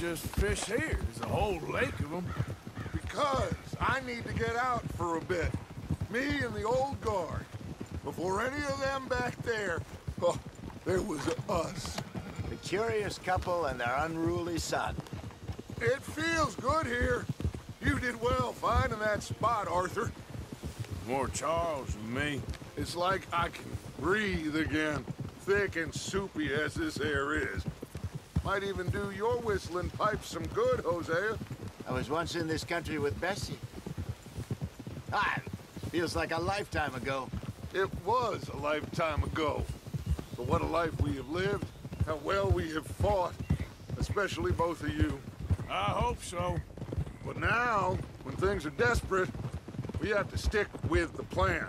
just fish here? There's a whole lake of them. Because I need to get out for a bit. Me and the old guard. Before any of them back there, oh, there was us. The curious couple and their unruly son. It feels good here. You did well finding that spot, Arthur. More Charles than me. It's like I can breathe again, thick and soupy as this air is. Might even do your whistling pipes some good, Hosea. I was once in this country with Bessie. Ah, feels like a lifetime ago. It was a lifetime ago. But what a life we have lived, how well we have fought, especially both of you. I hope so. But now, when things are desperate, we have to stick with the plan.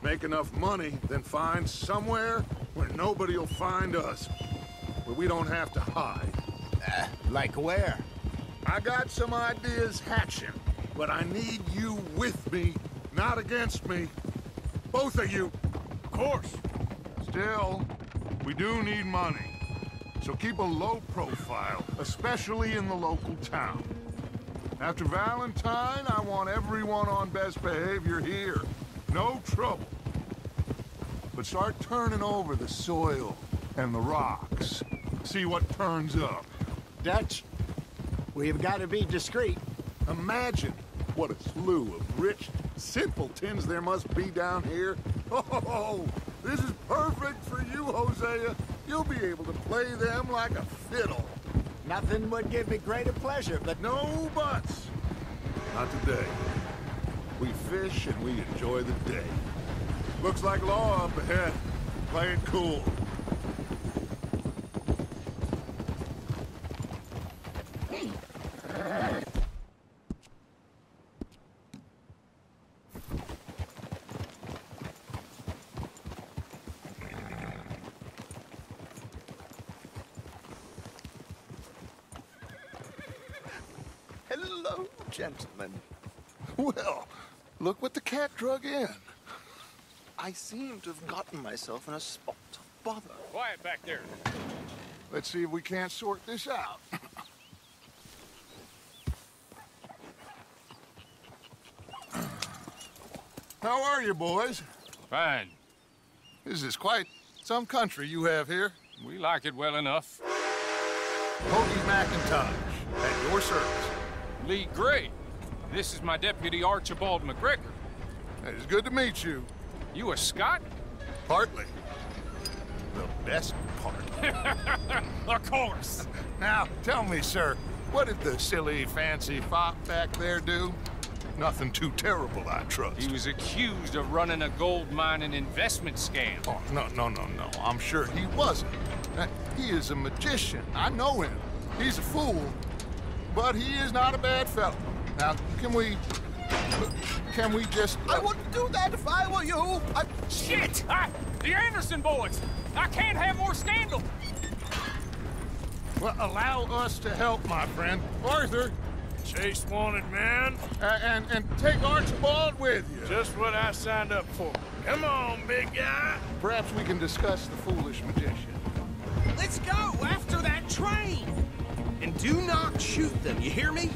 Make enough money, then find somewhere where nobody will find us. Where we don't have to hide. Like where? I got some ideas hatching, but I need you with me, not against me. Both of you. Of course. Still, we do need money. So keep a low profile, especially in the local town. After Valentine, I want everyone on best behavior here. No trouble. But start turning over the soil and the rocks. See what turns up. Dutch, we've got to be discreet. Imagine what a slew of rich simpletons there must be down here. Oh, this is perfect for you, Hosea. You'll be able to play them like a fiddle. Nothing would give me greater pleasure, but No buts. Not today. We fish and we enjoy the day. Looks like law up ahead. Play it cool. Hello, gentlemen. Well, look what the cat drug in. I seem to have gotten myself in a spot of bother. Quiet back there. Let's see if we can't sort this out. How are you, boys? Fine. This is quite some country you have here. We like it well enough. Hoagie McIntosh, at your service. Lee Gray. This is my deputy Archibald McGregor. It's good to meet you. You a Scot? Partly. The best part. Of course. Now, tell me, sir, what did the silly, fancy fop back there do? Nothing too terrible, I trust. He was accused of running a gold mining investment scam. Oh, no. I'm sure he wasn't. He is a magician. I know him. He's a fool. But he is not a bad fellow. Now, can we just... I wouldn't do that if I were you. Shit! The Anderson boys! I can't have more scandal! Well, allow us to help, my friend. Arthur, Chase wanted man. and take Archibald with you. Just what I signed up for. Come on, big guy. Perhaps we can discuss the foolish magician. Let's go after that train! And do not shoot them, you hear me?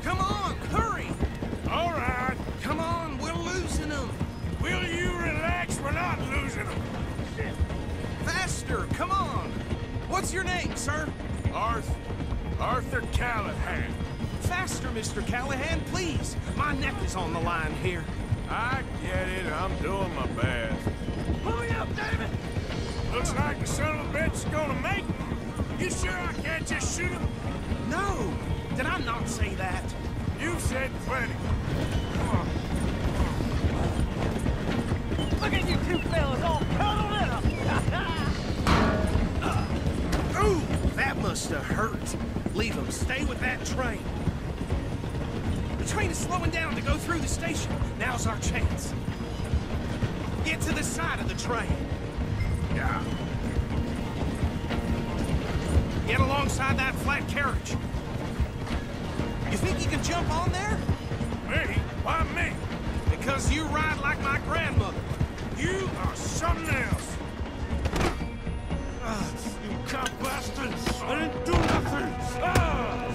Come on, hurry! All right. Come on, we're losing them! Will you relax? We're not losing them. Faster, come on! What's your name, sir? Arthur Callahan. Faster, Mr. Callahan, please! My neck is on the line here. I get it. I'm doing my best. Hurry up, David! Looks like the son of a bitch is gonna make it. You sure I can't just shoot him? No! Did I not say that? You said plenty. Look at you two fellas all cuddled up! Ooh, that must have hurt. Leave them. Stay with that train. The train is slowing down to go through the station. Now's our chance. Get to the side of the train. Yeah. Get alongside that flat carriage. You think you can jump on there? Me? Why me? Because you ride like my grandmother. You are something else. You cop bastards! I didn't do nothing. Ah!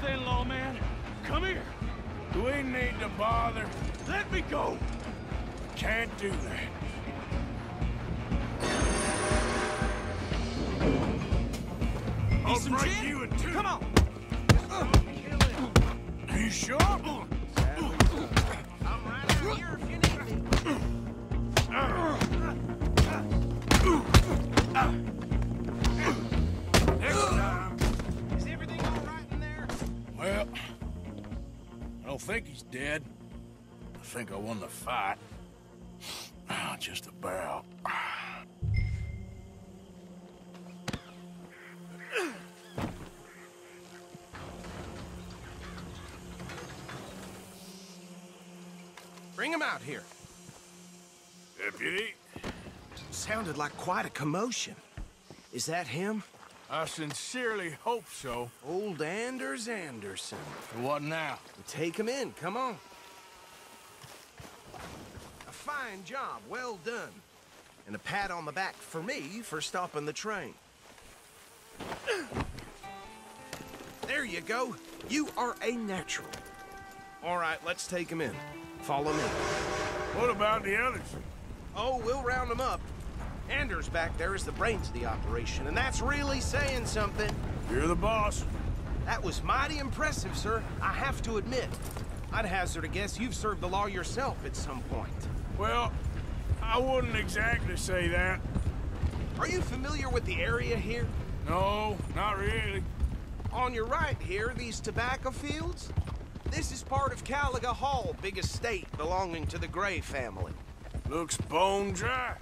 then, lawman. Come here. We need to bother. Let me go. Can't do that. I'll some break gin? you in two. Come on. You sure? I'm right out here if you need me. Next time. Is everything all right in there? Well, I don't think he's dead. I think I won the fight. Just about. Bring him out here. Deputy, Sounded like quite a commotion. Is that him? I sincerely hope so. Old Anders Anderson. What now? Take him in, come on. A fine job, well done. And a pat on the back for me for stopping the train. There you go. You are a natural. All right, let's take him in. Follow me. What about the others? Oh, we'll round them up. Anders back there is the brains of the operation, and that's really saying something. You're the boss. That was mighty impressive, sir. I have to admit. I'd hazard a guess you've served the law yourself at some point. Well, I wouldn't exactly say that. Are you familiar with the area here? No, not really. On your right here, these tobacco fields? This is part of Caliga Hall, big estate belonging to the Gray family. Looks bone dry.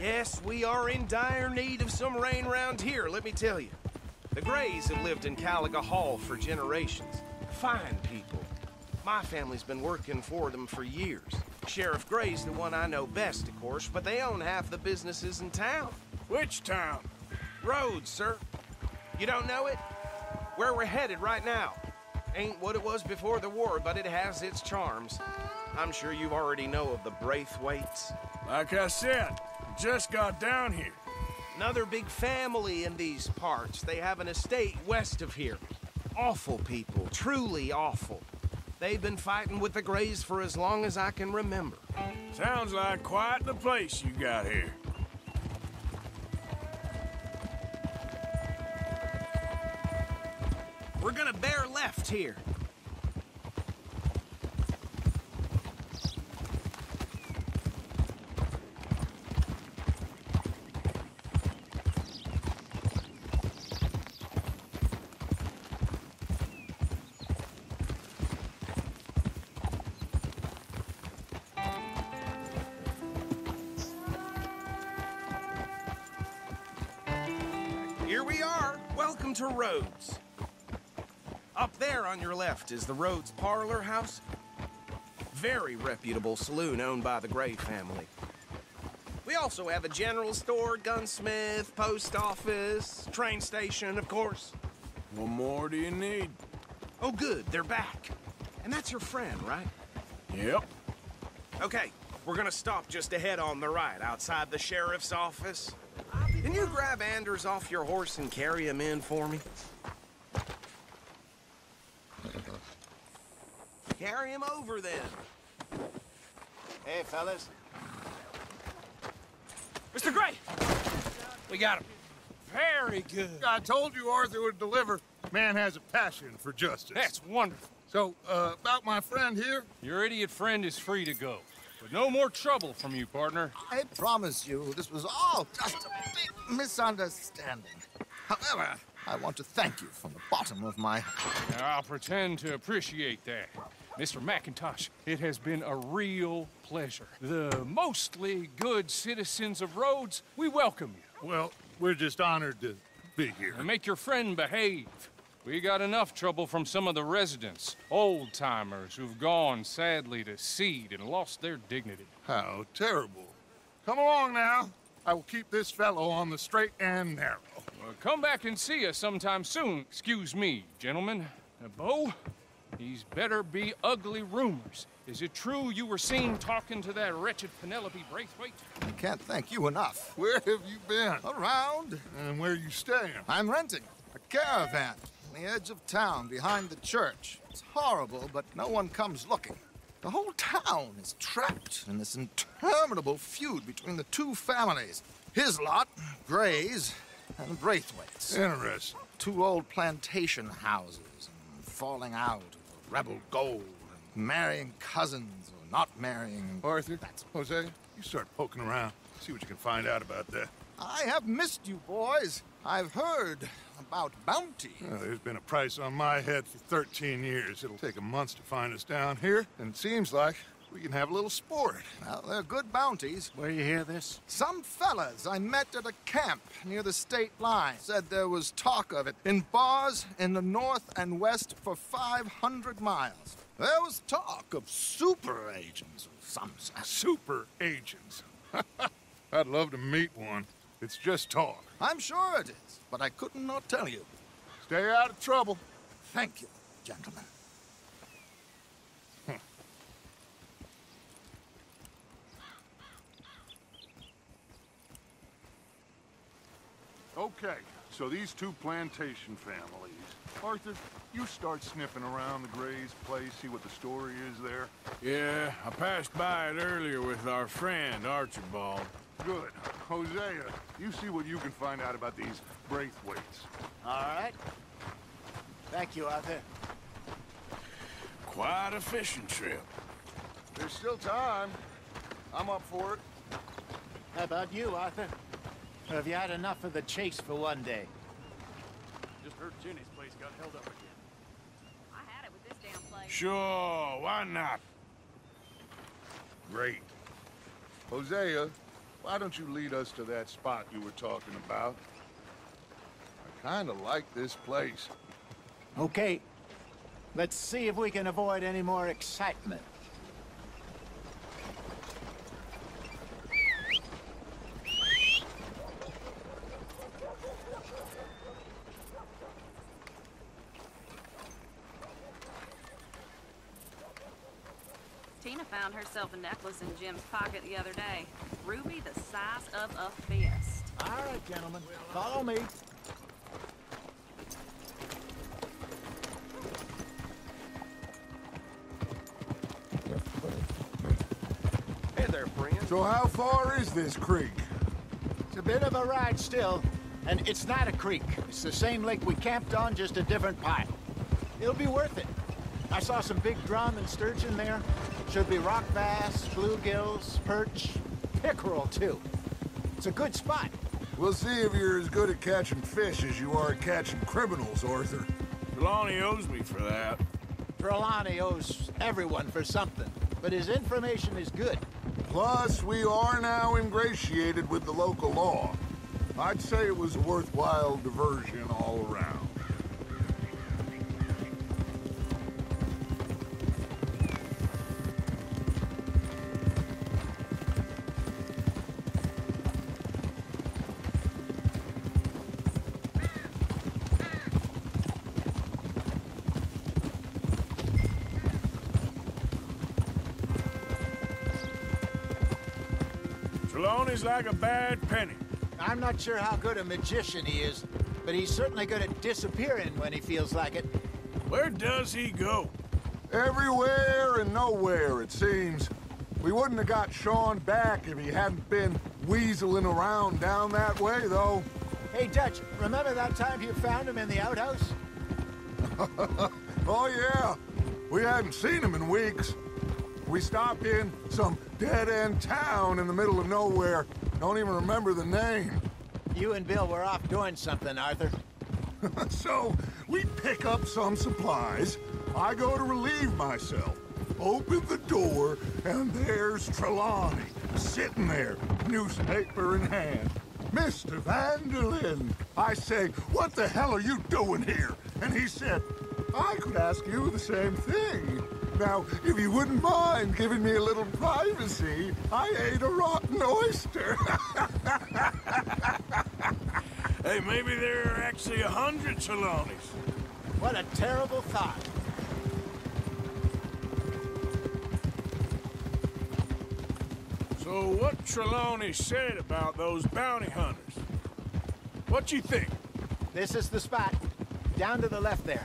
Yes, we are in dire need of some rain round here, let me tell you. The Grays have lived in Caliga Hall for generations. Fine people. My family's been working for them for years. Sheriff Gray's the one I know best, of course, but they own half the businesses in town. Which town? Rhodes, sir. You don't know it? Where we're headed right now. Ain't what it was before the war, but it has its charms. I'm sure you already know of the Braithwaites. Like I said, just got down here. Another big family in these parts. They have an estate west of here. Awful people, truly awful. They've been fighting with the Grays for as long as I can remember. Sounds like quite the place you got here. We're gonna bear left here. Here we are. Welcome to Rhodes. Up there on your left is the Rhodes Parlor House. Very reputable saloon owned by the Gray family. We also have a general store, gunsmith, post office, train station, of course. What more do you need? Oh, good, they're back. And that's your friend, right? Yep. Okay, we're gonna stop just ahead on the right, outside the sheriff's office. Can you grab Anders off your horse and carry him in for me? Carry him over, then. Hey, fellas. Mr. Gray! We got him. Very good. I told you Arthur would deliver. Man has a passion for justice. That's wonderful. So, about my friend here? Your idiot friend is free to go. But no more trouble from you, partner. I promise you, this was all just a big misunderstanding. However, I want to thank you from the bottom of my heart. Now, I'll pretend to appreciate that. Mr. McIntosh, it has been a real pleasure. The mostly good citizens of Rhodes, we welcome you. Well, we're just honored to be here. And make your friend behave. We got enough trouble from some of the residents, old-timers who've gone, sadly, to seed and lost their dignity. How terrible. Come along now. I will keep this fellow on the straight and narrow. Well, come back and see us sometime soon. Excuse me, gentlemen. Bo, these better be ugly rumors. Is it true you were seen talking to that wretched Penelope Braithwaite? I can't thank you enough. Where have you been? Around. And where you staying? I'm renting a caravan. on the edge of town, behind the church. It's horrible, but no one comes looking. The whole town is trapped in this interminable feud between the two families. His lot, Gray's, and Braithwaite's. Interesting. Two old plantation houses, and falling out of rebel gold, and marrying cousins or not marrying. Arthur, Jose, you start poking around. See what you can find out about that. I have missed you, boys. I've heard about bounty. Well, there's been a price on my head for 13 years. It'll take a month to find us down here, and it seems like we can have a little sport. Well, they're good bounties. Where you hear this? Some fellas I met at a camp near the state line said there was talk of it in bars in the north and west for 500 miles. There was talk of super agents of some sort. Super agents. I'd love to meet one. It's just talk. I'm sure it is, but I couldn't not tell you. Stay out of trouble. Thank you, gentlemen. Okay, so these two plantation families. Arthur, you start sniffing around the Gray's place, see what the story is there. Yeah, I passed by it earlier with our friend, Archibald. Good. Hosea, you see what you can find out about these Braithwaites. All right. Thank you, Arthur. Quite a fishing trip. There's still time. I'm up for it. How about you, Arthur? Or have you had enough of the chase for one day? Just heard Jenny's place got held up again. I had it with this damn place. Sure, why not? Great. Hosea, why don't you lead us to that spot you were talking about? I kind of like this place. Okay. Let's see if we can avoid any more excitement. Tina found herself a necklace in Jim's pocket the other day. Ruby the size of a fist. All right, gentlemen. Follow me. Hey there, friend. So how far is this creek? It's a bit of a ride still, and it's not a creek. It's the same lake we camped on, just a different pile. It'll be worth it. I saw some big drum and sturgeon there. Should be rock bass, bluegills, perch, pickerel, too. It's a good spot. We'll see if you're as good at catching fish as you are at catching criminals, Arthur. Trelawney owes me for that. Trelawney owes everyone for something, but his information is good. Plus, we are now ingratiated with the local law. I'd say it was a worthwhile diversion all around. Trelawney's like a bad penny. I'm not sure how good a magician he is, but he's certainly good at disappearing when he feels like it. Where does he go? Everywhere and nowhere, it seems. We wouldn't have got Sean back if he hadn't been weaseling around down that way, though. Hey, Dutch, remember that time you found him in the outhouse? Oh, yeah. We hadn't seen him in weeks. We stopped in some dead-end town in the middle of nowhere. Don't even remember the name. You and Bill were off doing something, Arthur. So, we pick up some supplies. I go to relieve myself. Open the door, and there's Trelawney, sitting there, newspaper in hand. Mr. Vanderlyn. I say, what the hell are you doing here? And he said, I could ask you the same thing. Now, if you wouldn't mind giving me a little privacy, I ate a rotten oyster. Hey, maybe there are actually 100 Trelawneys. What a terrible thought. So what Trelawney said about those bounty hunters? What you think? This is the spot. down to the left there.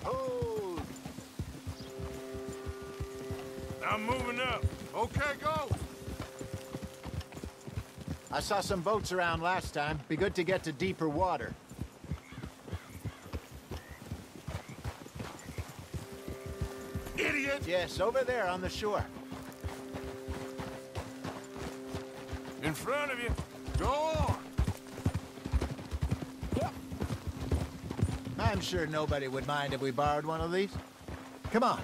Hold. I'm moving up. Okay, go. I saw some boats around last time. Be good to get to deeper water. Idiot! Yes, over there on the shore. In front of you. Go on. I'm sure nobody would mind if we borrowed one of these. Come on.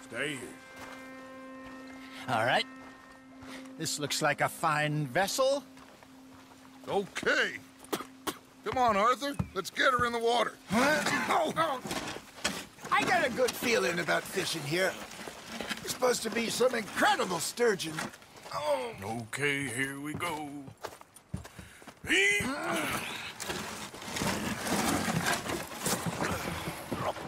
Stay here. All right. This looks like a fine vessel. Okay. Come on, Arthur. Let's get her in the water. Oh. I got a good feeling about fishing here. It's supposed to be some incredible sturgeon. Oh. Okay, here we go.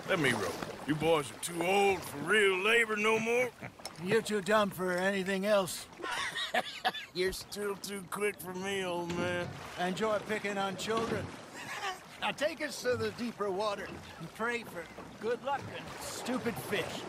Let me row. You boys are too old for real labor no more. You're too dumb for anything else. You're still too quick for me, old man. Enjoy picking on children. Now take us to the deeper water and pray for good luck and stupid fish.